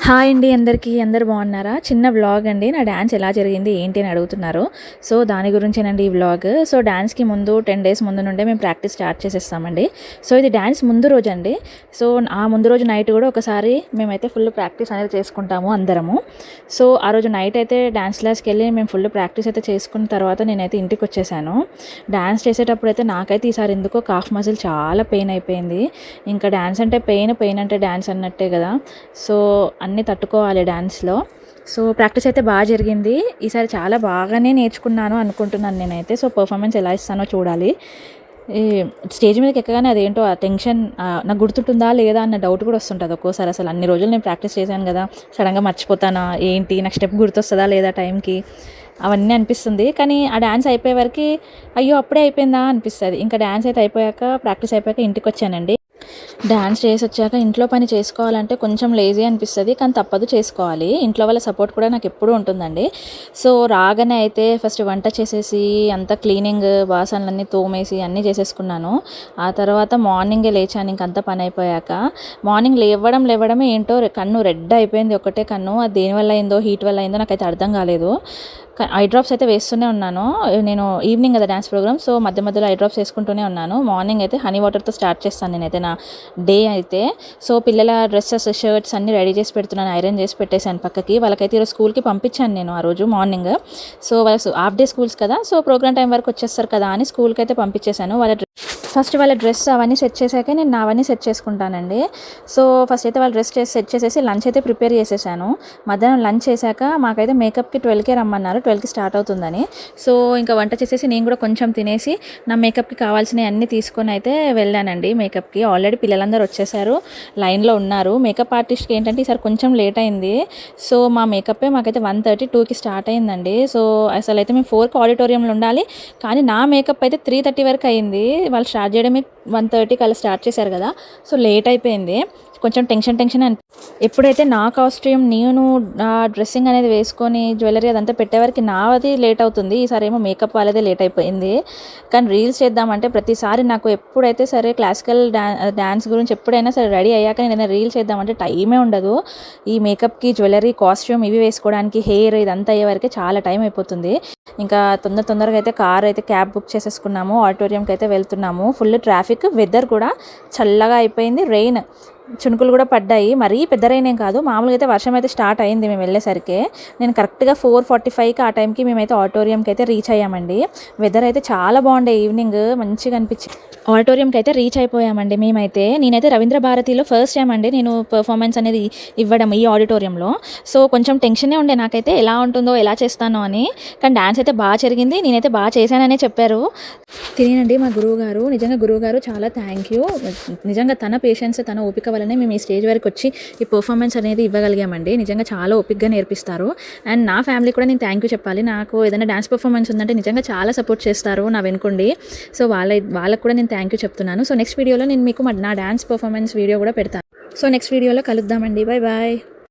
Hi అండి అందరికీ. అందరు బాగున్నారా? చిన్న వ్లాగ్ అండి. నా డ్యాన్స్ ఎలా జరిగింది ఏంటి అని అడుగుతున్నారు. సో దాని గురించేనండి ఈ వ్లాగ్. సో డ్యాన్స్కి ముందు 10 days ముందు నుండే మేము ప్రాక్టీస్ స్టార్ట్ చేసేస్తామండి. సో ఇది డ్యాన్స్ ముందు రోజు అండి. సో ఆ ముందు రోజు నైట్ కూడా ఒకసారి మేమైతే ఫుల్ ప్రాక్టీస్ అనేది చేసుకుంటాము అందరము. సో ఆ రోజు నైట్ అయితే డ్యాన్స్ క్లాస్కి వెళ్ళి మేము ఫుల్ ప్రాక్టీస్ అయితే చేసుకున్న తర్వాత నేనైతే ఇంటికి వచ్చేసాను. డ్యాన్స్ చేసేటప్పుడు అయితే నాకైతే ఈసారి ఎందుకో కాఫ్ మజిల్ చాలా పెయిన్ అయిపోయింది. ఇంకా డ్యాన్స్ అంటే పెయిన్ అంటే డ్యాన్స్ అన్నట్టే కదా. సో అన్నీ తట్టుకోవాలి డ్యాన్స్లో. సో ప్రాక్టీస్ అయితే బాగా జరిగింది. ఈసారి చాలా బాగానే నేర్చుకున్నాను అనుకుంటున్నాను నేనైతే. సో పర్ఫార్మెన్స్ ఎలా ఇస్తానో చూడాలి. ఈ స్టేజ్ మీదకి ఎక్కగానే అదేంటో ఆ టెన్షన్ నాకు గుర్తుంటుందా లేదా అన్న డౌట్ కూడా వస్తుంటుంది ఒక్కోసారి. అసలు అన్ని రోజులు నేను ప్రాక్టీస్ చేశాను కదా, సడన్గా మర్చిపోతానా ఏంటి, నాకు స్టెప్ గుర్తొస్తుందా లేదా టైంకి, అవన్నీ అనిపిస్తుంది. కానీ ఆ డ్యాన్స్ అయిపోయే వరకు అయ్యో అప్పుడే అయిపోయిందా అనిపిస్తుంది. ఇంకా డ్యాన్స్ అయితే అయిపోయాక, ప్రాక్టీస్ అయిపోయాక ఇంటికి వచ్చానండి. డాన్స్ చేసి వచ్చాక ఇంట్లో పని చేసుకోవాలంటే కొంచెం లేజీ అనిపిస్తుంది, కానీ తప్పదు, చేసుకోవాలి. ఇంట్లో వాళ్ళ సపోర్ట్ కూడా నాకు ఎప్పుడూ ఉంటుందండి. సో రాగానే అయితే ఫస్ట్ వంట చేసేసి అంతా క్లీనింగ్, బాసనలన్నీ తోమేసి అన్నీ చేసేసుకున్నాను. ఆ తర్వాత మార్నింగే లేచాను. ఇంకంతా పని అయిపోయాక మార్నింగ్ లేవడమే ఏంటో కన్ను రెడ్ అయిపోయింది, ఒకటే కన్ను. అది దేనివల్ల అయిందో, హీట్ వల్ల అయిందో నాకైతే అర్థం కాలేదు. ఐ డ్రాప్స్ అయితే వేస్తూనే ఉన్నాను. నేను ఈవినింగ్ కదా డ్యాన్స్ ప్రోగ్రామ్, సో మధ్య మధ్యలో ఐ డ్రాప్స్ వేసుకుంటూనే ఉన్నాను. మార్నింగ్ అయితే హనీ వాటర్తో స్టార్ట్ చేస్తాను నేనైతే నా డే అయితే. సో పిల్లల డ్రెస్సెస్, షర్ట్స్ అన్నీ రెడీ చేసి పెడుతున్నాను, ఐరన్ చేసి పెట్టేశాను పక్కకి. వాళ్ళకైతే ఈరోజు స్కూల్కి పంపించాను నేను ఆ రోజు మార్నింగ్. సో వాళ్ళ హాఫ్ డే స్కూల్స్ కదా, సో ప్రోగ్రామ్ టైం వరకు వచ్చేస్తారు కదా అని స్కూల్కి అయితే పంపించేశాను. ఫస్ట్ వాళ్ళ డ్రెస్ అవన్నీ సెట్ చేశాక నేను అవన్నీ సెట్ చేసుకుంటానండి. సో ఫస్ట్ అయితే వాళ్ళ డ్రెస్ సెట్ చేసేసి లంచ్ అయితే ప్రిపేర్ చేసేసాను. మధ్యాహ్నం లంచ్ చేశాక మాకైతే మేకప్కి 12కే రమ్మన్నారు, 12కి స్టార్ట్ అవుతుందని. సో ఇంకా వంట చేసేసి నేను కూడా కొంచెం తినేసి నా మేకప్కి కావాల్సినవి అన్నీ తీసుకొని అయితే వెళ్ళానండి మేకప్కి. ఆల్రెడీ పిల్లలందరూ వచ్చేసారు, లైన్లో ఉన్నారు. మేకప్ ఆర్టిస్ట్కి ఏంటంటే ఈసారి కొంచెం లేట్ అయింది. సో మా మేకప్పే మాకైతే 1:30, 2కి స్టార్ట్ అయిందండి. సో అసలు అయితే మేము 4కి ఆడిటోరియంలో ఉండాలి, కానీ నా మేకప్ అయితే 3:30 వరకు అయింది. వాళ్ళు స్టార్ట్ చేయడమే 1:30కి అలా స్టార్ట్ చేశారు కదా. సో లేట్ అయిపోయింది, కొంచెం టెన్షన్ ఎప్పుడైతే నా కాస్ట్యూమ్, నేను నా డ్రెస్సింగ్ అనేది వేసుకొని జ్యువెలరీ అదంతా పెట్టేవారికి నాది లేట్ అవుతుంది. ఈసారి ఏమో మేకప్ వాళ్ళదే లేట్ అయిపోయింది. కానీ రీల్స్ చేద్దామంటే ప్రతిసారి నాకు ఎప్పుడైతే సరే క్లాసికల్ డ్యాన్స్ గురించి ఎప్పుడైనా సరే రెడీ అయ్యాక నేను రీల్స్ చేద్దామంటే టైమే ఉండదు. ఈ మేకప్కి, జ్యువెలరీ, కాస్ట్యూమ్ ఇవి వేసుకోవడానికి, హెయిర్ ఇదంతా అయ్యే వరకే చాలా టైం అయిపోతుంది. ఇంకా తొందరగా అయితే కార్ అయితే క్యాబ్ బుక్ చేసేసుకున్నాము, ఆడిటోరియంకి అయితే వెళ్తున్నాము. ఫుల్ ట్రాఫిక్, వెదర్ కూడా చల్లగా అయిపోయింది, రెయిన్ చినుకులు కూడా పడ్డాయి. మరీ పెద్ద రెయిన్ ఏం కాదు, మామూలుగా అయితే వర్షం అయితే స్టార్ట్ అయింది మేము వెళ్ళేసరికి. నేను కరెక్ట్గా 4:45కి ఆ టైంకి మేమైతే ఆడిటోరియంకి అయితే రీచ్ అయ్యామండి. వెదర్ అయితే చాలా బాగుండే, ఈవినింగ్ మంచిగా అనిపించింది. ఆడిటోరియంకి అయితే రీచ్ అయిపోయామండి మేమైతే. నేనైతే రవీంద్ర భారతిలో ఫస్ట్ టైం అండి నేను పర్ఫార్మెన్స్ అనేది ఇవ్వడం ఈ ఆడిటోరియంలో. సో కొంచెం టెన్షనే ఉండే నాకైతే, ఎలా ఉంటుందో, ఎలా చేస్తానో అని. కానీ డ్యాన్స్ అయితే బాగా జరిగింది, నేనైతే బాగా చేశాననే చెప్పారు. తినేనండి మా గురువుగారు. నిజంగా గురువుగారు చాలా థ్యాంక్ యూ. నిజంగా తన పేషెన్స్, తన ఓపిక వల్లనే మేము ఈ స్టేజ్ వరకు వచ్చి ఈ పర్ఫార్మెన్స్ అనేది ఇవ్వగలిగామండి. నిజంగా చాలా ఓపికగా నేర్పిస్తారు. అండ్ నా ఫ్యామిలీ కూడా నేను థ్యాంక్ యూ చెప్పాలి. నాకు ఏదైనా డ్యాన్స్ పర్ఫార్మెన్స్ ఉందంటే నిజంగా చాలా సపోర్ట్ చేస్తారు నా వెనుకుండి. సో వాళ్ళకు కూడా నేను థ్యాంక్ యూ చెప్తున్నాను. సో నెక్స్ట్ వీడియోలో నేను మీకు నా డ్యాన్స్ పర్ఫార్మెన్స్ వీడియో కూడా పెడతాను. సో నెక్స్ట్ వీడియోలో కలుద్దామండి. Bye bye.